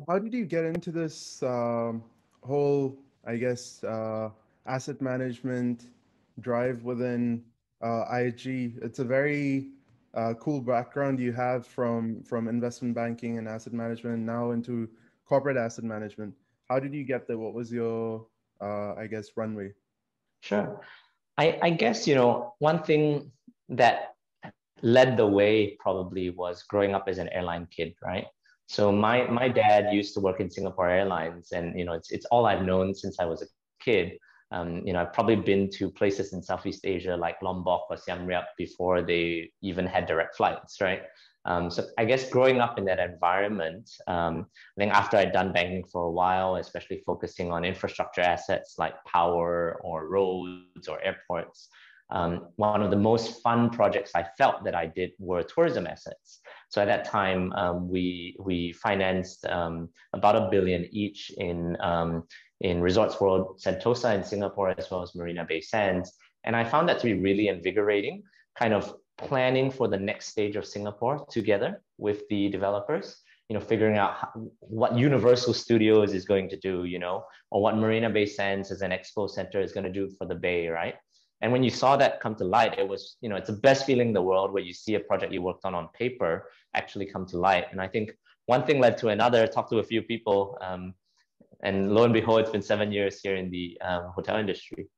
how did you get into this whole, I guess, asset management drive within IHG? It's a very cool background you have from investment banking and asset management now into corporate asset management. How did you get there? What was your, I guess, runway? Sure. I guess, one thing that led the way probably was growing up as an airline kid, right? So my dad used to work in Singapore Airlines, and it's all I've known since I was a kid. I've probably been to places in Southeast Asia like Lombok or Siem Reap before they even had direct flights, right? So I guess growing up in that environment, I think after I'd done banking for a while, especially focusing on infrastructure assets like power or roads or airports, one of the most fun projects I felt that I did were tourism assets. So at that time, we financed about $1 billion each in Resorts World Sentosa in Singapore, as well as Marina Bay Sands. And I found that to be really invigorating, kind of planning for the next stage of Singapore together with the developers, figuring out what Universal Studios is going to do, or what Marina Bay Sands as an expo center is going to do for the Bay, right? And when you saw that come to light, it was, it's the best feeling in the world where you see a project you worked on paper actually come to light. And I think one thing led to another, talked to a few people, and lo and behold, it's been 7 years here in the hotel industry.